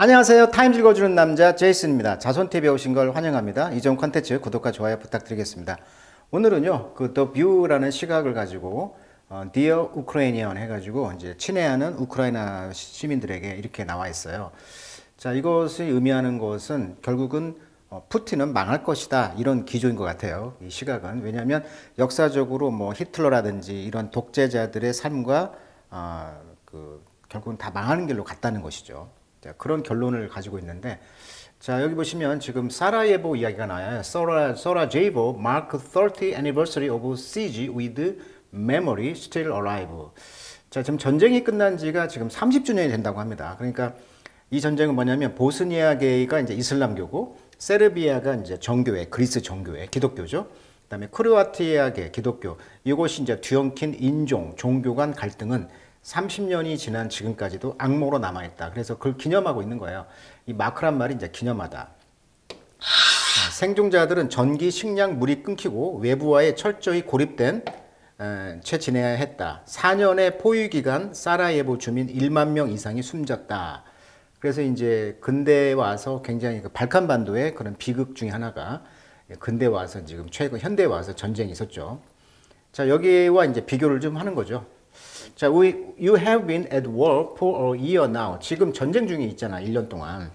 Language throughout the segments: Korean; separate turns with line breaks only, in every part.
안녕하세요. 타임즈 읽어주는 남자 제이슨입니다. 자손TV에 오신 걸 환영합니다. 이전 콘텐츠 구독과 좋아요 부탁드리겠습니다. 오늘은요, The View라는 시각을 가지고 Dear Ukrainian 해가지고 이제 친애하는 우크라이나 시민들에게 이렇게 나와 있어요. 자, 이것이 의미하는 것은 결국은 푸틴은 망할 것이다, 이런 기조인 것 같아요. 이 시각은. 왜냐하면 역사적으로 뭐 히틀러라든지 이런 독재자들의 삶과 결국은 다 망하는 길로 갔다는 것이죠. 자, 그런 결론을 가지고 있는데, 자, 여기 보시면 지금 사라예보 이야기가 나와요. Sarajevo mark 30th anniversary of siege with memory still alive. 자, 지금 전쟁이 끝난 지가 지금 30주년이 된다고 합니다. 그러니까 이 전쟁은 뭐냐면 보스니아계가 이제 이슬람교고, 세르비아가 이제 정교회, 그리스 정교회, 기독교죠. 그다음에 크로아티아계 기독교. 이것이 이제 뒤엉킨 인종, 종교 간 갈등은 30년이 지난 지금까지도 악몽으로 남아있다. 그래서 그걸 기념하고 있는 거예요. 이 마크란 말이 이제 기념하다. 생존자들은 전기, 식량, 물이 끊기고 외부와의 철저히 고립된 채 지내야 했다. 4년의 포위기간 사라예보 주민 1만 명 이상이 숨졌다. 그래서 이제 근대에 와서 굉장히 발칸반도의 그런 비극 중에 하나가 근대에 와서 지금 최근 현대에 와서 전쟁이 있었죠. 자, 여기와 이제 비교를 좀 하는 거죠. 자, you have been at war for a year now. 지금 전쟁 중에 있잖아, 1년 동안.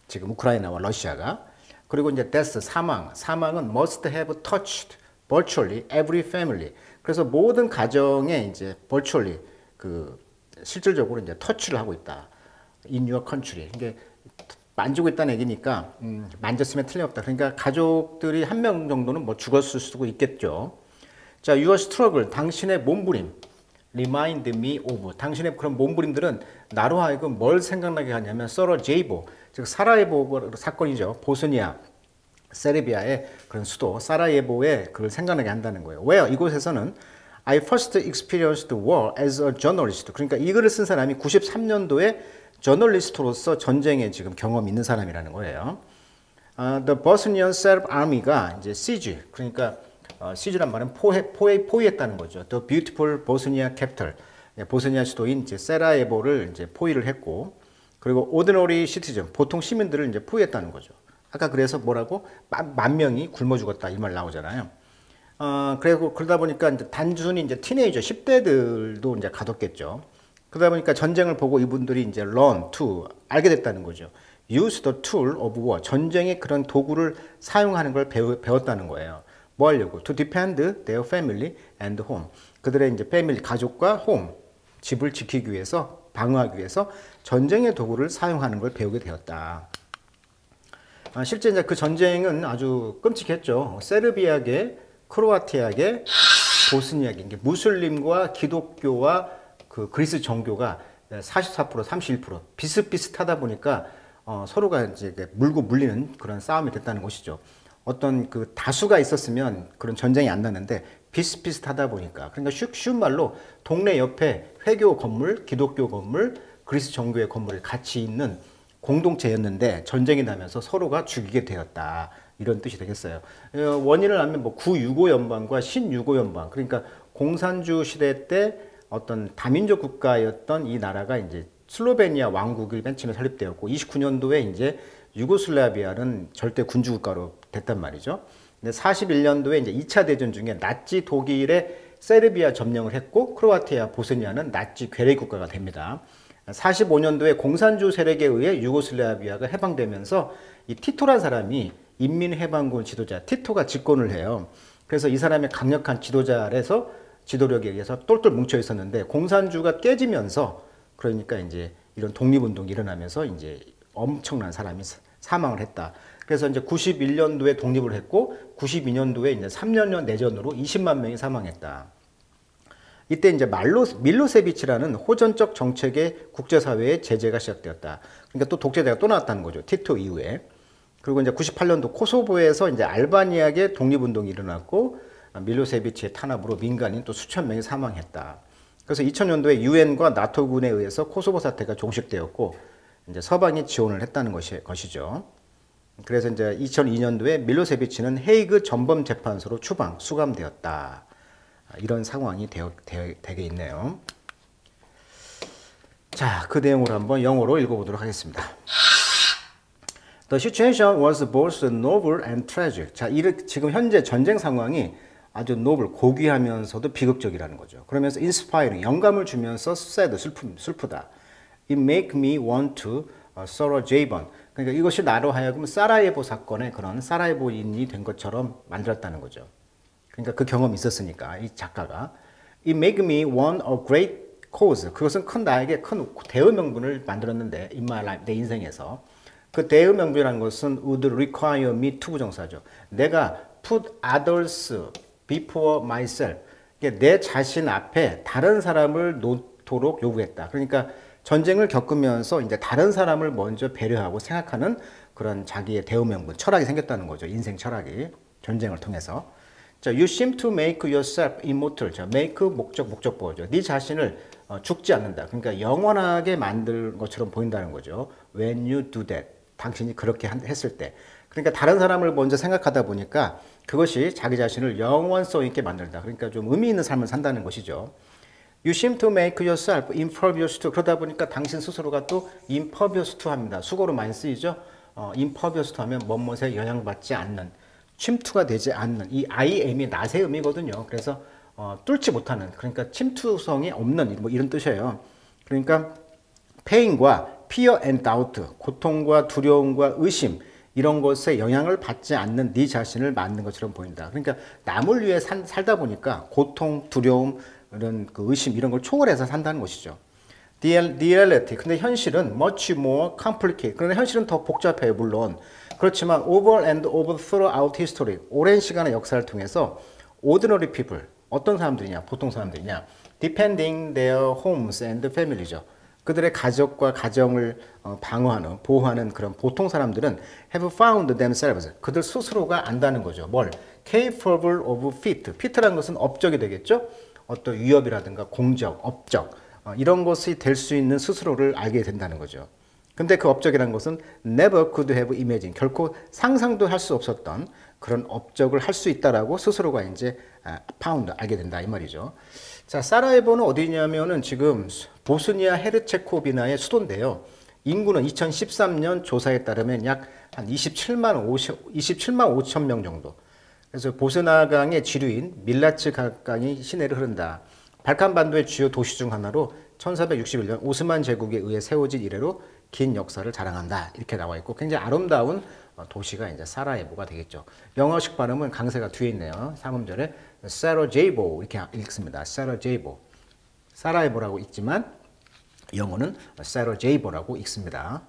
지금 우크라이나와 러시아가. 그리고 이제 death, 사망은 must have touched virtually every family. 그래서 모든 가정에 이제 virtually 실질적으로 이제 터치를 하고 있다. in your country. 이게 만지고 있다는 얘기니까 만졌으면 틀림없다. 그러니까 가족들이 한 명 정도는 뭐 죽었을 수도 있겠죠. 자, your struggle, 당신의 몸부림. Remind me of. 당신의 그런 몸부림들은 나로 하여금 뭘 생각나게 하냐면 서라제이보, 즉 사라예보 사건이죠. 보스니아, 세르비아의 그런 수도 사라예보에 그걸 생각나게 한다는 거예요. 왜요? 이곳에서는 I first experienced war as a journalist. 그러니까 이 글을 쓴 사람이 93년도에 저널리스트로서 전쟁에 지금 경험이 있는 사람이라는 거예요. The Bosnian Serb Army가 이제 siege, 그러니까 시즈란 말은 포위했다는 거죠. The beautiful Bosnia capital. 보스니아 수도인 이제 세라예보를 이제 포위를 했고, 그리고 ordinary citizen, 보통 시민들을 이제 포위했다는 거죠. 아까 그래서 뭐라고? 만 명이 굶어 죽었다, 이 말 나오잖아요. 그리고 그러다 보니까 이제 단순히 이제 티네이저 10대들도 이제 가뒀겠죠. 그러다 보니까 전쟁을 보고 이분들이 이제 learn to, 알게 됐다는 거죠. use the tool of war. 전쟁의 그런 도구를 사용하는 걸 배웠다는 거예요. 뭐 하려고? To defend their family and home. 그들의 이제 패밀리, 가족과 home, 집을 지키기 위해서, 방어하기 위해서 전쟁의 도구를 사용하는 걸 배우게 되었다. 실제 이제 그 전쟁은 아주 끔찍했죠. 세르비아계, 크로아티아계, 보스니아계, 무슬림과 기독교와 그 그리스 정교가 44%, 31% 비슷비슷하다 보니까 서로가 이제 물고 물리는 그런 싸움이 됐다는 것이죠. 어떤 그 다수가 있었으면 그런 전쟁이 안 나는데 비슷비슷하다 보니까, 그러니까 쉬운 말로 동네 옆에 회교 건물, 기독교 건물, 그리스 정교회 건물이 같이 있는 공동체였는데 전쟁이 나면서 서로가 죽이게 되었다, 이런 뜻이 되겠어요. 원인을 알면 뭐 9.65 연방과 신6.5 연방, 그러니까 공산주 시대 때 어떤 다민족 국가였던 이 나라가 이제 슬로베니아 왕국이 맨 처음에 설립되었고 29년도에 이제 유고슬라비아는 절대 군주 국가로 됐단 말이죠. 근데 41년도에 이제 2차 대전 중에 나치 독일의 세르비아 점령을 했고 크로아티아, 보스니아는 나치 괴뢰 국가가 됩니다. 45년도에 공산주 세력에 의해 유고슬라비아가 해방되면서 이 티토란 사람이 인민해방군 지도자 티토가 집권을 해요. 그래서 이 사람의 강력한 지도자라서 지도력에 의해서 똘똘 뭉쳐 있었는데 공산주가 깨지면서, 그러니까 이제 이런 독립운동이 일어나면서 이제 엄청난 사람이 사망을 했다. 그래서 이제 91년도에 독립을 했고 92년도에 이제 3년 내전으로 20만 명이 사망했다. 이때 이제 밀로세비치라는 호전적 정책의 국제사회의 제재가 시작되었다. 그러니까 또 독재자가 또 나왔다는 거죠. 티토 이후에. 그리고 이제 98년도 코소보에서 이제 알바니아계 독립운동이 일어났고 밀로세비치의 탄압으로 민간인 또 수천 명이 사망했다. 그래서 2000년도에 유엔과 나토군에 의해서 코소보 사태가 종식되었고 이제 서방이 지원을 했다는 것이죠. 그래서 이제 2002년도에 밀로세비치는 헤이그 전범재판소로 수감되었다. 이런 상황이 되게 있네요. 자, 그 내용을 한번 영어로 읽어보도록 하겠습니다. The situation was both noble and tragic. 자, 지금 현재 전쟁 상황이 아주 노블, 고귀하면서도 비극적이라는 거죠. 그러면서 inspiring, 영감을 주면서 sad, 슬프다. It make me want to Sarah Jabon. 그러니까 이것이 나로 하여금 사라예보 사건의 그런 사라예보인이 된 것처럼 만들었다는 거죠. 그러니까 그 경험이 있었으니까 이 작가가 It make me want a great cause. 그것은 나에게 큰 대의 명분을 만들었는데 in my life, 내 인생에서 그 대의 명분이라는 것은 would require me to 부정사죠. 내가 put others before myself. 내 자신 앞에 다른 사람을 놓도록 요구했다. 그러니까 전쟁을 겪으면서 이제 다른 사람을 먼저 배려하고 생각하는 그런 자기의 대의 명분, 철학이 생겼다는 거죠. 인생 철학이 전쟁을 통해서. 자, you seem to make yourself immortal. 자, make 목적보죠. 네 자신을 죽지 않는다. 그러니까 영원하게 만들 것처럼 보인다는 거죠. When you do that. 당신이 그렇게 했을 때. 그러니까 다른 사람을 먼저 생각하다 보니까 그것이 자기 자신을 영원성 있게 만들다. 그러니까 좀 의미 있는 삶을 산다는 것이죠. You seem to make yourself impervious to. 그러다 보니까 당신 스스로가 또 impervious to 합니다. 수고로 많이 쓰이죠. impervious to 하면 뭐뭇에 영향받지 않는, 침투가 되지 않는, 이 I am이 낫의 의미거든요. 그래서 뚫지 못하는, 그러니까 침투성이 없는 뭐 이런 뜻이에요. 그러니까 pain과 fear and doubt, 고통과 두려움과 의심, 이런 것에 영향을 받지 않는 네 자신을 만든 것처럼 보인다. 그러니까 남을 위해 살다 보니까 고통, 두려움, 이런 그 의심 이런 걸 초월해서 산다는 것이죠. The reality. 근데 현실은 much more complicated. 그런데 현실은 더 복잡해요, 물론. 그렇지만 over and over throughout history. 오랜 시간의 역사를 통해서 ordinary people. 어떤 사람들이냐? 보통 사람들이냐? Defending their homes and families죠. 그들의 가족과 가정을 방어하는, 보호하는 그런 보통 사람들은 have found themselves. 그들 스스로가 안다는 거죠. 뭘? Capable of fit. fit라는 것은 업적이 되겠죠? 어떤 위협이라든가 공적, 업적 이런 것이 될 수 있는 스스로를 알게 된다는 거죠. 근데 그 업적이라는 것은 never could have imagined. 결코 상상도 할 수 없었던 그런 업적을 할 수 있다라고 스스로가 이제 found, 알게 된다 이 말이죠. 자, 사라예보는 어디냐면은 지금 보스니아 헤르체코비나의 수도인데요. 인구는 2013년 조사에 따르면 약 한 27만 5천 명 정도. 그래서 보스나강의 지류인 밀라츠 강이 시내를 흐른다. 발칸반도의 주요 도시 중 하나로 1461년 오스만 제국에 의해 세워진 이래로 긴 역사를 자랑한다. 이렇게 나와 있고 굉장히 아름다운 도시가 이제 사라예보가 되겠죠. 영어식 발음은 강세가 뒤에 있네요. 3음절에 사라제이보 이렇게 읽습니다. 사라제이보. 사라예보라고 읽지만 영어는 사라제이보라고 읽습니다.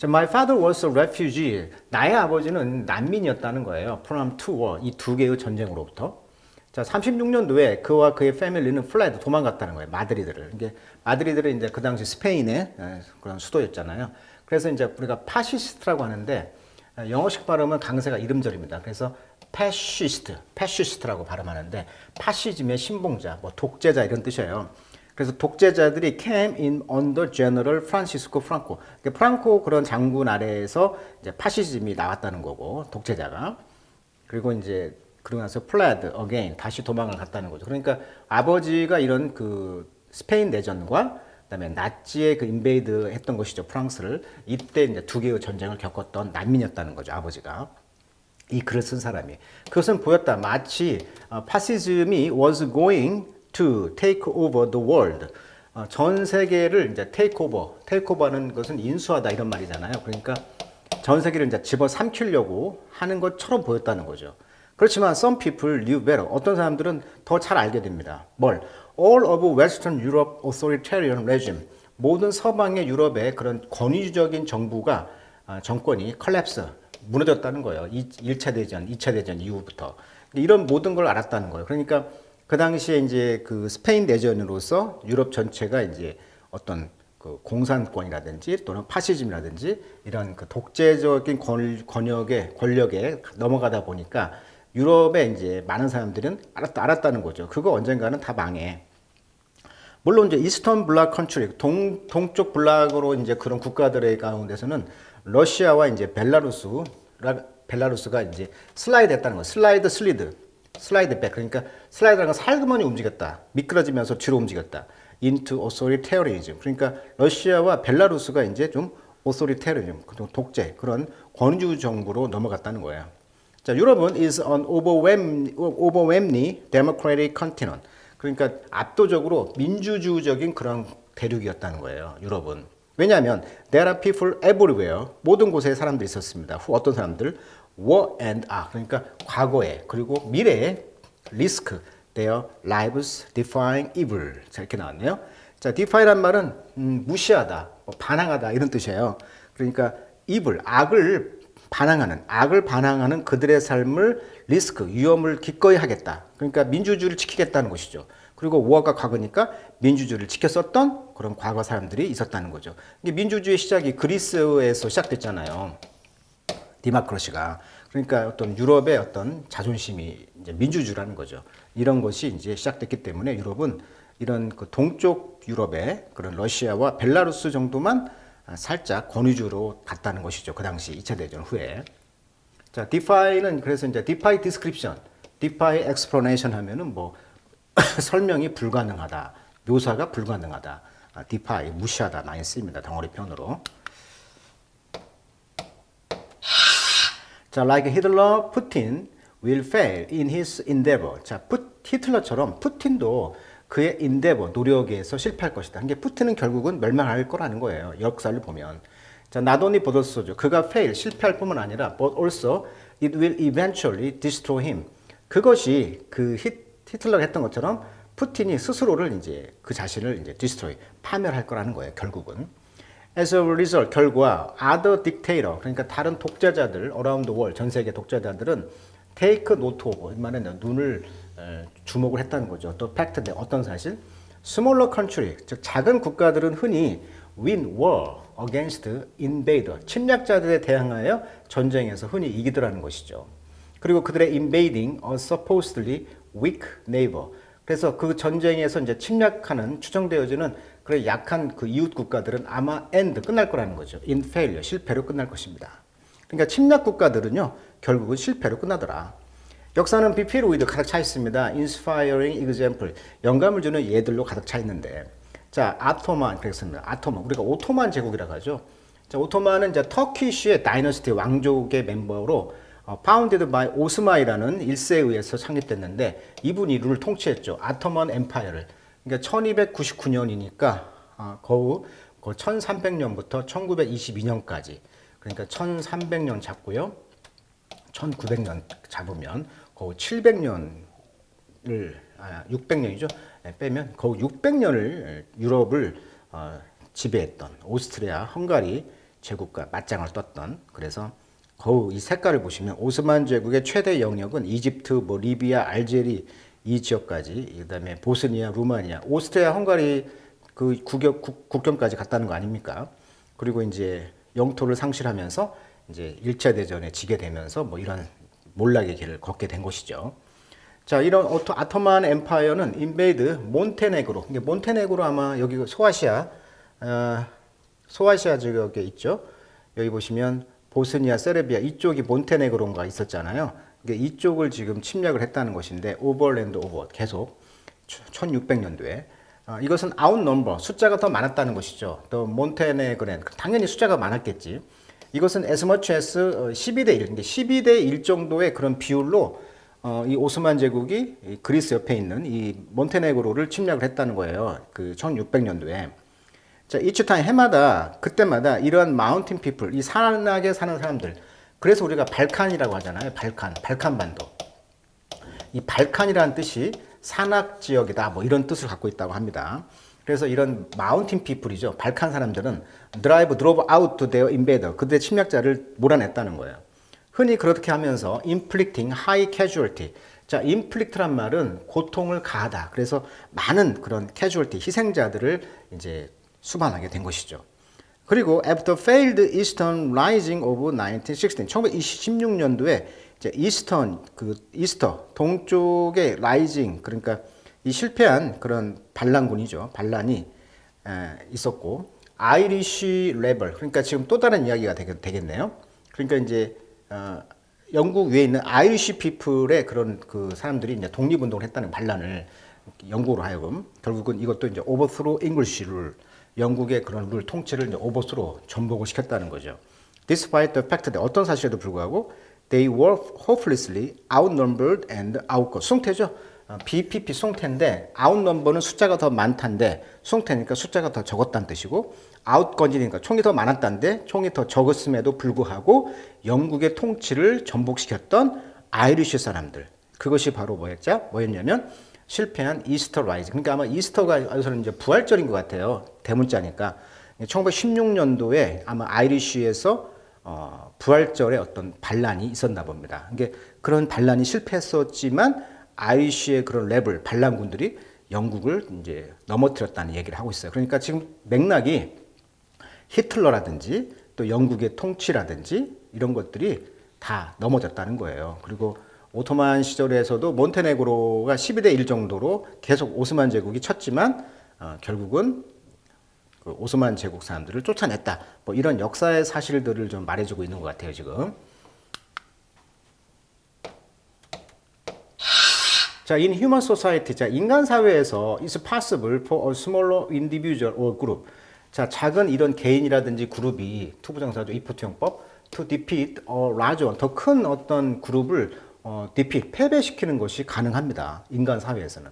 My father was a refugee. 나의 아버지는 난민이었다는 거예요. From two war. 이 두 개의 전쟁으로부터. 자, 36년도에 그와 그의 패밀리는 fled, 도망갔다는 거예요. 마드리드를. 이게 마드리드는 이제 그 당시 스페인의 그런 수도였잖아요. 그래서 이제 우리가 파시스트라고 하는데 영어식 발음은 강세가 이름절입니다. 그래서 패시스트라고 발음하는데 파시즘의 신봉자, 뭐 독재자 이런 뜻이에요. 그래서 독재자들이 came in under General Francisco Franco. 프랑코 그런 장군 아래에서 이제 파시즘이 나왔다는 거고, 독재자가. 그리고 이제 그러고 나서 fled again, 다시 도망을 갔다는 거죠. 그러니까 아버지가 이런 그 스페인 내전과 그다음에 나치의 그 인베이드 했던 것이죠, 프랑스를. 이때 이제 두 개의 전쟁을 겪었던 난민이었다는 거죠, 아버지가. 이 글을 쓴 사람이. 그것은 보였다. 마치 파시즘이 was going to take over the world. 전 세계를 이제 take over하는 것은 인수하다 이런 말이잖아요. 그러니까 전 세계를 이제 집어삼키려고 하는 것처럼 보였다는 거죠. 그렇지만 some people knew better. 어떤 사람들은 더 잘 알게 됩니다. 뭘? All of Western Europe authoritarian regime. 모든 서방의 유럽의 그런 권위주적인 정권이 collapse, 무너졌다는 거예요. 1차 대전, 2차 대전 이후부터. 이런 모든 걸 알았다는 거예요. 그러니까 그 당시에 이제 그 스페인 내전으로서 유럽 전체가 이제 어떤 그 공산권이라든지 또는 파시즘이라든지 이런 그 독재적인 권력에 넘어가다 보니까 유럽에 이제 많은 사람들은 알았다는 거죠. 그거 언젠가는 다 망해. 물론 이제 이스턴 블락 컨트리, 동쪽 블락으로 이제 그런 국가들의 가운데서는 러시아와 이제 벨라루스가 이제 슬라이드 했다는 거. 슬라이드 백. 그러니까 슬라이드라는 건 살그머니 움직였다. 미끄러지면서 뒤로 움직였다. into authoritarianism. 그러니까 러시아와 벨라루스가 이제 좀 authoritarianism, 독재, 그런 권위주의 정부로 넘어갔다는 거예요. 자, 유럽은 is an overwhelmingly democratic continent. 그러니까 압도적으로 민주주의적인 그런 대륙이었다는 거예요. 유럽은. 왜냐하면 there are people everywhere. 모든 곳에 사람들이 있었습니다. 어떤 사람들? were and are. 그러니까 과거에 그리고 미래에 risk their lives defying evil. 자, 이렇게 나왔네요. 자, defy란 말은 무시하다, 반항하다 이런 뜻이에요. 그러니까 evil, 악을 반항하는 그들의 삶을 리스크, 위험을 기꺼이 하겠다. 그러니까 민주주의를 지키겠다는 것이죠. 그리고 war가 과거니까 민주주의를 지켰었던 그런 과거 사람들이 있었다는 거죠. 이게 민주주의 시작이 그리스에서 시작됐잖아요. 디마크로시가. 그러니까 어떤 유럽의 어떤 자존심이 이제 민주주의라는 거죠. 이런 것이 이제 시작됐기 때문에 유럽은 이런 그 동쪽 유럽의 그런 러시아와 벨라루스 정도만 살짝 권위주의로 갔다는 것이죠. 그 당시 2차 대전 후에. 자, defy는 그래서 이제 defy description, defy explanation 하면은 뭐 설명이 불가능하다, 묘사가 불가능하다, defy 무시하다 많이 쓰입니다. 덩어리 편으로. 자, like Hitler, Putin will fail in his endeavor. 자, 히틀러처럼 푸틴도 그의 endeavor, 노력에서 실패할 것이다. 이게 푸틴은 결국은 멸망할 거라는 거예요. 역사를 보면. 자, not only but also죠. 그가 fail, 실패할 뿐만 아니라 but also it will eventually destroy him. 그것이 그 히틀러가 했던 것처럼 푸틴이 스스로를 이제 그 자신을 이제 destroy, 파멸할 거라는 거예요. 결국은. As a result, 결과 other dictator, 그러니까 다른 독재자들, around the world, 전 세계 독재자들은 take note of, 이 말은 눈을 주목을 했다는 거죠. 또 팩트인데 어떤 사실? Smaller country, 즉 작은 국가들은 흔히 win war against invader, 침략자들에 대항하여 전쟁에서 흔히 이기더라는 것이죠. 그리고 그들의 invading a supposedly weak neighbor, 그래서 그 전쟁에서 이제 침략하는 추정되어지는 그런 약한 그 이웃 국가들은 아마 end 끝날 거라는 거죠. in failure, 실패로 끝날 것입니다. 그러니까 침략 국가들은요 결국은 실패로 끝나더라. 역사는 비필 가득 차 있습니다. inspiring example, 영감을 주는 예들로 가득 차 있는데, 자, 아토만 그랬습니다. 아토만, 우리가 오토만 제국이라고 하죠. 자, 오토만은 이제 터키시의 다이너스티 왕족의 멤버로 founded by 오스마이라는 1세에 의해서 창립됐는데 이분이 룰을 통치했죠. 아토만 엠파이어를. 그러니까 1299년이니까 거의 1300년부터 1922년까지, 그러니까 1300년 잡고요. 1900년 잡으면 거의 700년을 600년이죠. 빼면 거의 600년을 유럽을 지배했던 오스트리아, 헝가리 제국과 맞짱을 떴던, 그래서 거의 이 색깔을 보시면 오스만 제국의 최대 영역은 이집트, 뭐 리비아, 알제리 이 지역까지, 그다음에 보스니아, 루마니아, 오스트리아, 헝가리 그 국경까지 갔다는 거 아닙니까? 그리고 이제 영토를 상실하면서 이제 1차 대전에 지게 되면서 뭐 이런 몰락의 길을 걷게 된 것이죠. 자, 이런 아토만 엠파이어는 인베이드 몬테네그로, 이게 몬테네그로 아마 여기 소아시아 지역에 있죠. 여기 보시면 보스니아, 세르비아 이쪽이 몬테네그로가 있었잖아요. 이쪽을 지금 침략을 했다는 것인데 오버랜드 오버 계속 1600년도에 이것은 아웃넘버, 숫자가 더 많았다는 것이죠. 또 몬테네그렌 당연히 숫자가 많았겠지. 이것은 as much as 12대 1, 12대 1 정도의 그런 비율로 이 오스만 제국이 그리스 옆에 있는 이 몬테네그로를 침략을 했다는 거예요. 그 1600년도에. 자, each time 해마다 그때마다 이러한 마운틴 피플, 이 산악에 사는 사람들, 그래서 우리가 발칸이라고 하잖아요. 발칸반도. 이 발칸이라는 뜻이 산악 지역이다, 뭐 이런 뜻을 갖고 있다고 합니다. 그래서 이런 마운틴 피플이죠. 발칸 사람들은 drove out their invader, 그들의 침략자를 몰아냈다는 거예요. 흔히 그렇게 하면서 inflicting high casualty. 자, inflict란 말은 고통을 가하다. 그래서 많은 그런 casualty, 희생자들을 이제 수반하게 된 것이죠. 그리고 after failed eastern rising of 1916, 1916년도에 이제 이스터 동쪽의 라이징, 그러니까 이 실패한 그런 반란군이죠. 반란이 있었고, 아이리쉬 레벨, 그러니까 지금 또 다른 이야기가 되겠네요. 그러니까 이제 영국 위에 있는 아이리쉬 피플의 그런 그 사람들이 이제 독립운동을 했다는 반란을, 영국으로 하여금 결국은 이것도 이제 overthrow English 룰, 영국의 그런 룰 통치를 이제 overthrow 전복을 시켰다는 거죠. Despite the fact that 어떤 사실에도 불구하고 they were hopelessly outnumbered and outgunned. 숭태죠. BPP 숭태인데 outnumber는 숫자가 더 많단데 숭태니까 숫자가 더 적었다는 뜻이고 outgunned이니까 총이 더 많았단데 총이 더 적었음에도 불구하고 영국의 통치를 전복시켰던 아이리쉬 사람들. 그것이 바로 뭐였냐면 실패한 이스터 라이징. 그러니까 아마 이스터가 여기서는 이제 부활절인 것 같아요. 대문자니까. 1916년도에 아마 아이리쉬에서 부활절에 어떤 반란이 있었나 봅니다. 이게 그런 반란이 실패했었지만 아이리쉬의 그런 레벨 반란군들이 영국을 이제 넘어뜨렸다는 얘기를 하고 있어요. 그러니까 지금 맥락이 히틀러라든지 또 영국의 통치라든지 이런 것들이 다 넘어졌다는 거예요. 그리고 오토만 시절에서도 몬테네그로가 12대 1 정도로 계속 오스만 제국이 쳤지만 결국은 그 오스만 제국 사람들을 쫓아냈다. 뭐 이런 역사의 사실들을 좀 말해주고 있는 것 같아요, 지금. 자, in human society, 자, 인간 사회에서 is possible for a smaller individual or group. 자, 작은 이런 개인이라든지 그룹이 투부정사죠, if투용법, to defeat a larger, 더 큰 어떤 그룹을 defeat, 패배시키는 것이 가능합니다. 인간 사회에서는.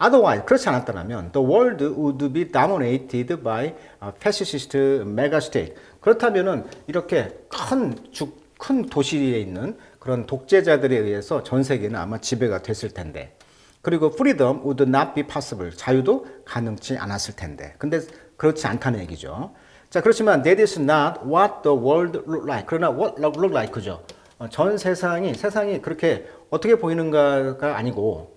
Otherwise, 그렇지 않았다면 the world would be dominated by a fascist megastate. 그렇다면은 이렇게 큰 도시에 있는 그런 독재자들에 의해서 전 세계는 아마 지배가 됐을 텐데. 그리고 freedom would not be possible. 자유도 가능치 않았을 텐데. 근데 그렇지 않다는 얘기죠. 자, 그렇지만 that is not what the world look like. 그러나 what look like 그죠. 전 세상이 그렇게 어떻게 보이는가가 아니고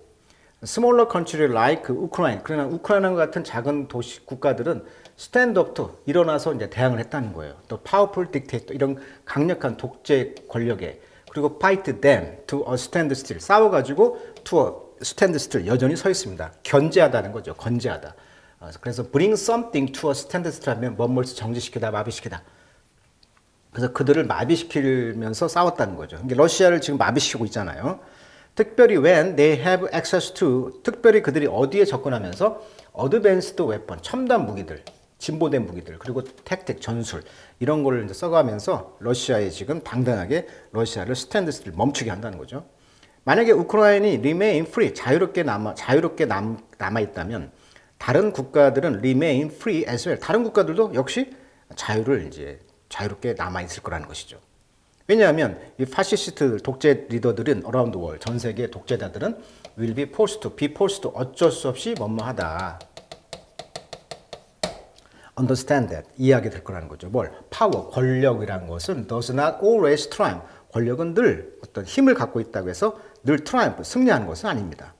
smaller country like Ukraine. 그러나 우크라이나 같은 작은 도시 국가들은 stand up to 일어나서 이제 대항을 했다는 거예요. 또 powerful dictator 이런 강력한 독재 권력에 그리고 fight them to a stand still 싸워가지고 to a stand still 여전히 서 있습니다. 견제하다는 거죠. 건재하다. 그래서 bring something to a stand still 하면 뭔뭘 정지시키다 마비시키다. 그래서 그들을 마비시키면서 싸웠다는 거죠. 그러니까 러시아를 지금 마비시키고 있잖아요. 특별히 when they have access to 특별히 그들이 어디에 접근하면서 advanced weapon 첨단 무기들 진보된 무기들 그리고 택틱 전술 이런 거를 이제 써가면서 러시아에 지금 당당하게 러시아를 스탠드 스틸 멈추게 한다는 거죠. 만약에 우크라이나이 remain free 자유롭게 남아 있다면 다른 국가들은 remain free as well. 다른 국가들도 역시 자유를 이제 자유롭게 남아 있을 거라는 것이죠. 왜냐하면 이 파시스트 독재 리더들은 around the world 전 세계 독재자들은 will be forced to 어쩔 수 없이 뭐뭐하다. understand that 이해하게 될 거라는 거죠. 뭘? power 권력이라는 것은 does not always triumph. 권력은 늘 어떤 힘을 갖고 있다고 해서 늘 triumph 승리하는 것은 아닙니다.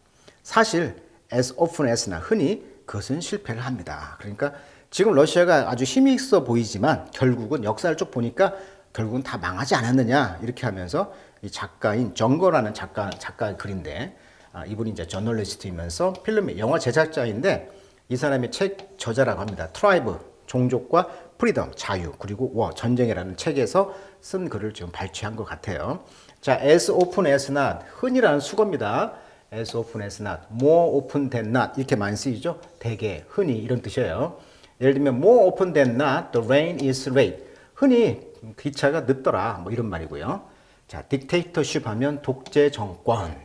사실 as often as나 흔히 그것은 실패를 합니다. 그러니까 지금 러시아가 아주 힘이 있어 보이지만 결국은 역사를 쭉 보니까 결국은 다 망하지 않았느냐 이렇게 하면서 이 작가인 정거라는 작가 글인데 이분이 이제 저널리스트이면서 필름 영화 제작자인데 이 사람의 책 저자라고 합니다. 트라이브 종족과 프리덤 자유 그리고 워 전쟁이라는 책에서 쓴 글을 지금 발췌한 것 같아요. 자, as open as not 흔이라는 수거입니다. as open as not, more open than not 이렇게 많이 쓰이죠. 대개 흔히 이런 뜻이에요. 예를 들면 more open than not, the rain is late. 흔히 기차가 늦더라 뭐 이런 말이고요. 자, dictatorship 하면 독재 정권,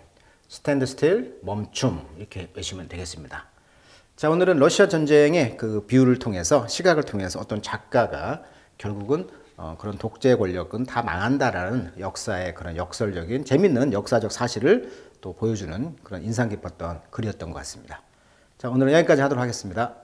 stand still 멈춤 이렇게 외우시면 되겠습니다. 자, 오늘은 러시아 전쟁의 그 비유를 통해서 시각을 통해서 어떤 작가가 결국은 그런 독재 권력은 다 망한다라는 역사의 그런 역설적인 재밌는 역사적 사실을 또 보여주는 그런 인상 깊었던 글이었던 것 같습니다. 자, 오늘은 여기까지 하도록 하겠습니다.